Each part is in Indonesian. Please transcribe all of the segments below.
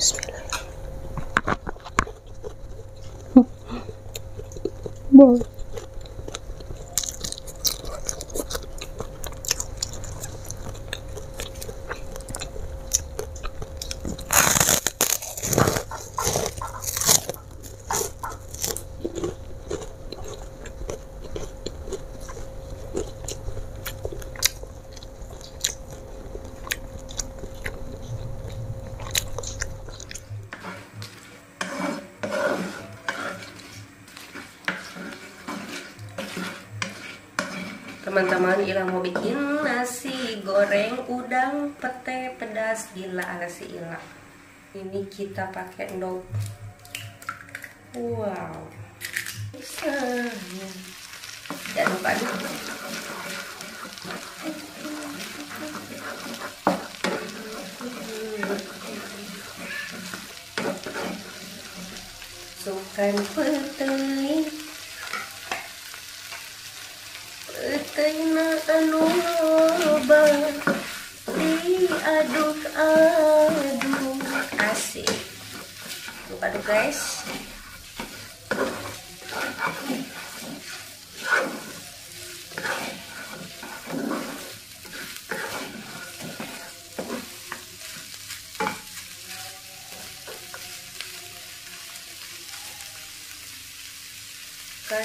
Bismillah. Wow. Teman-teman, Ila mau bikin nasi goreng udang pete pedas gila ala si Ila. Ini kita pakai endog. Wow. Jangan lupa aduk. Masukkan petai. Petai anu loba diaduk-aduk asik. Aduk guys.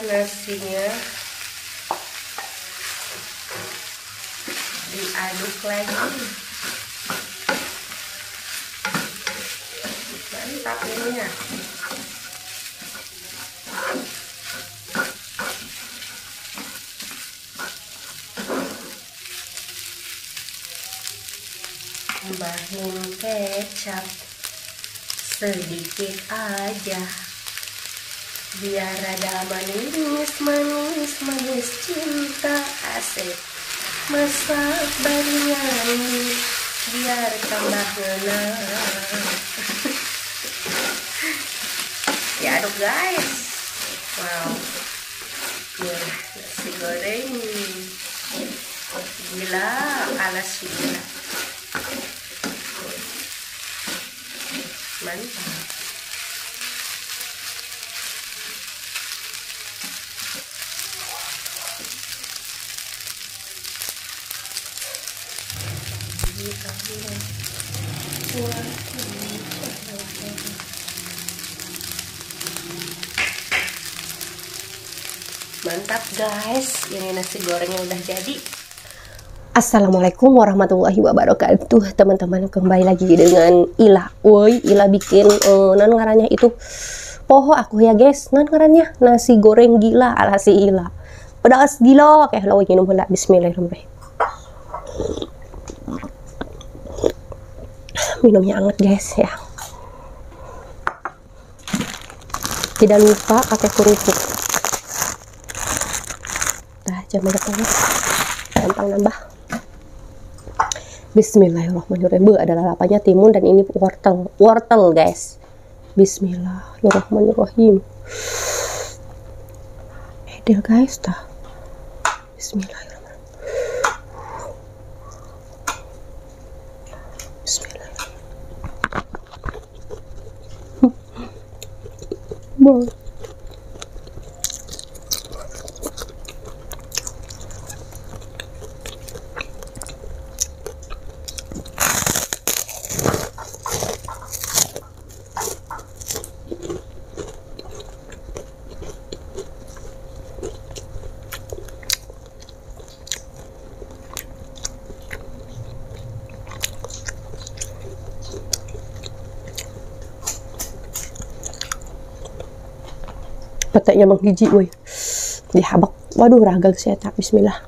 Nasinya diaduk lagi, mantap ini ya. Tambahin kecap sedikit aja biar ada manis cinta asik. Masak baringan biar tambah ngena. Ya aduk guys. Wow, ya, nasi goreng gila ala si Ila. Mantap. Mantap guys, ini nasi gorengnya udah jadi. Assalamualaikum warahmatullahi wabarakatuh. Teman-teman, kembali lagi dengan Ila. Woi, Ila bikin nan ngarannya itu poho aku ya guys. Nan ngarannya nasi goreng gila ala si Ila. Pedas gila kayak lo nginum heula. Bismillahirrahmanirrahim. Minumnya anget guys ya. Tidak lupa pakai kerupuk. Nah, jangan banyak banget. Gampang nambah. Bismillahirrahmanirrahim. Ada lalapannya, timun, dan ini wortel. Wortel guys. Bismillahirrahmanirrahim. Edel guys dah. Bismillahirrahmanirrahim. Bismillahirrahmanirrahim. Peteknya menghiji woi. Dihabak. Waduh, ragal saya tak. Bismillah.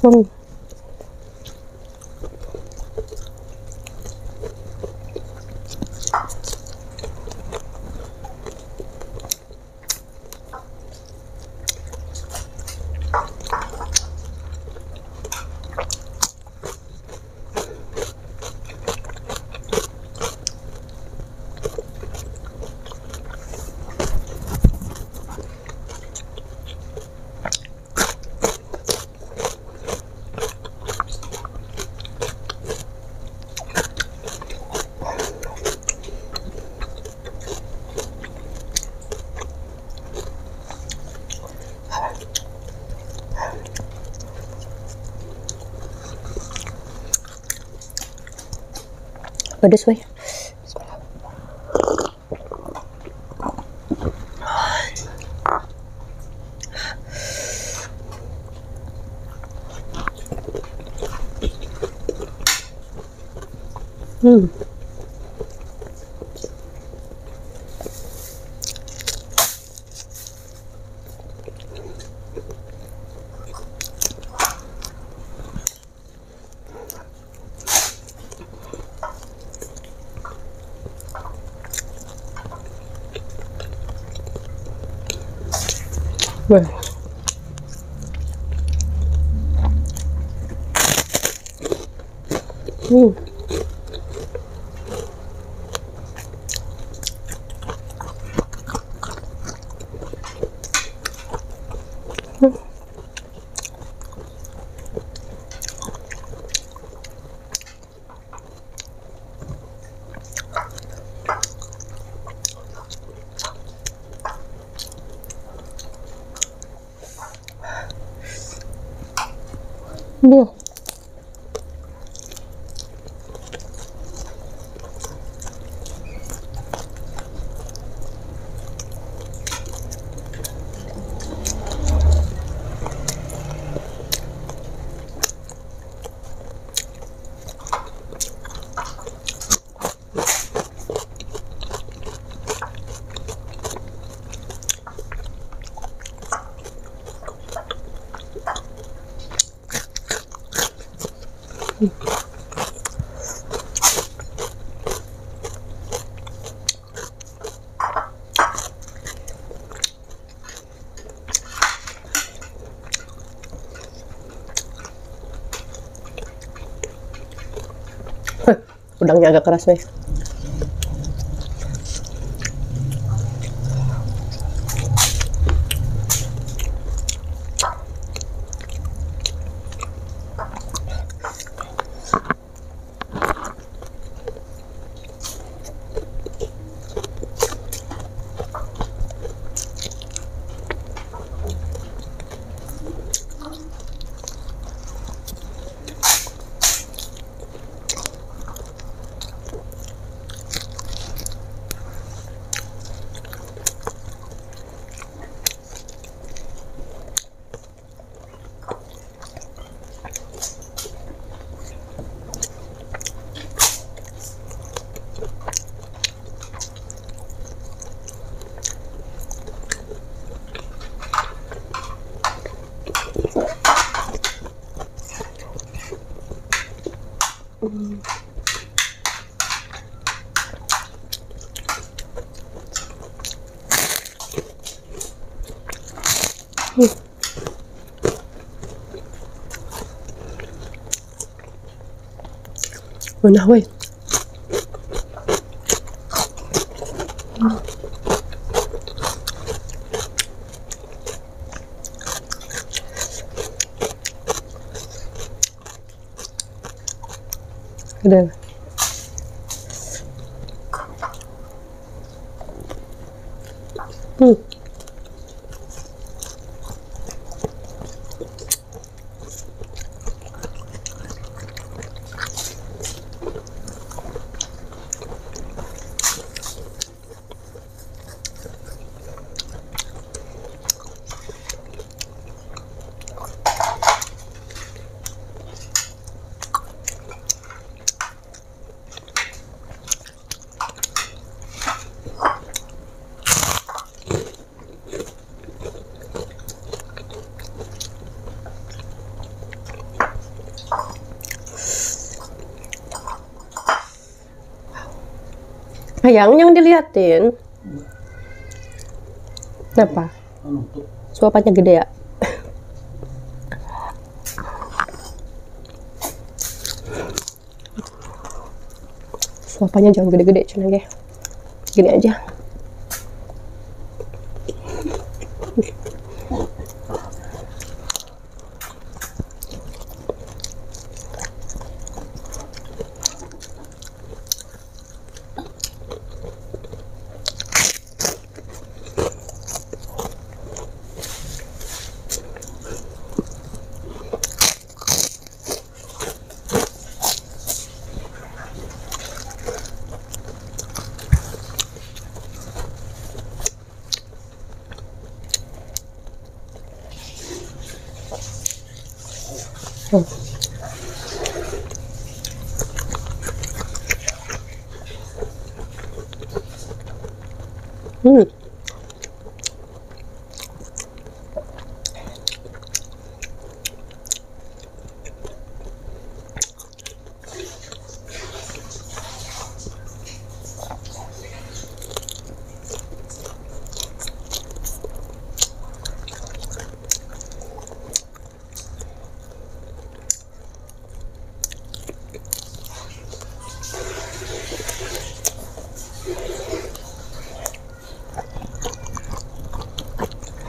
Hmm. Pedes weh. Hmm. Weh. Hmm. Duh. Udangnya agak keras weh. Nah weh. Udah. Hmm. Yang diliatin. Kenapa? Suapannya gede ya? Suapannya jangan gede-gede, cuna ya. Gini aja. Hmm.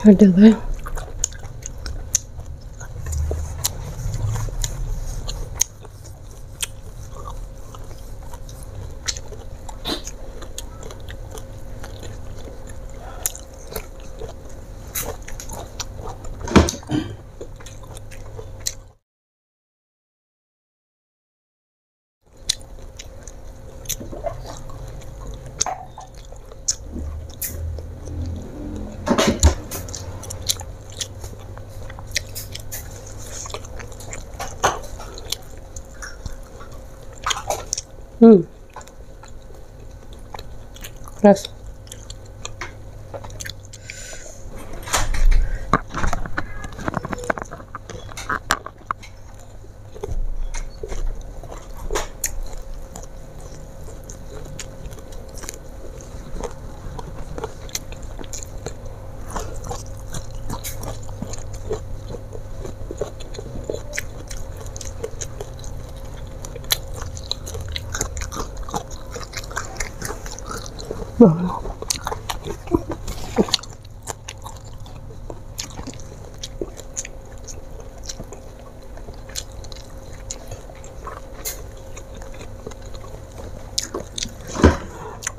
Ada kan? Keras.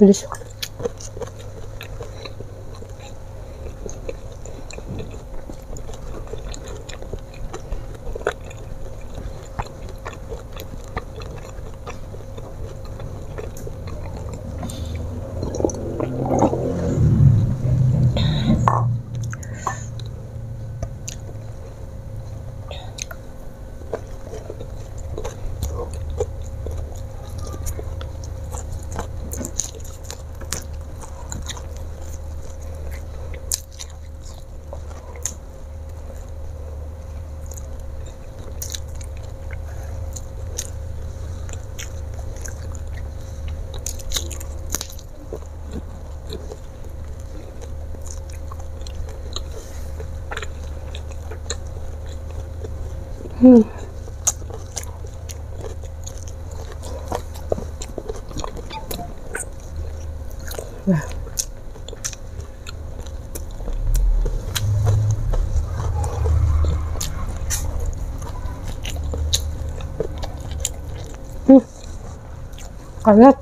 Pedes. Nah. Kaget.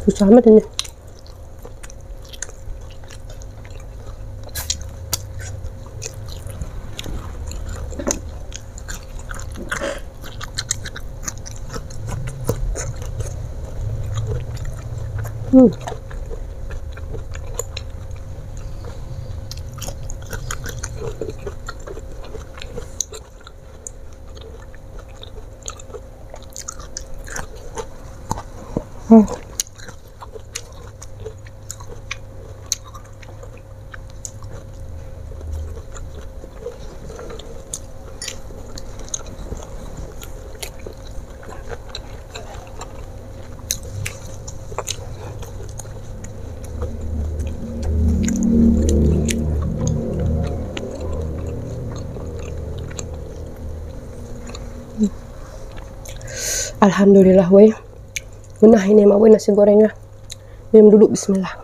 Susah amat ini. Alhamdulillah weh. Benah ini mah weh nasi gorengnya. Minum dulu, bismillah.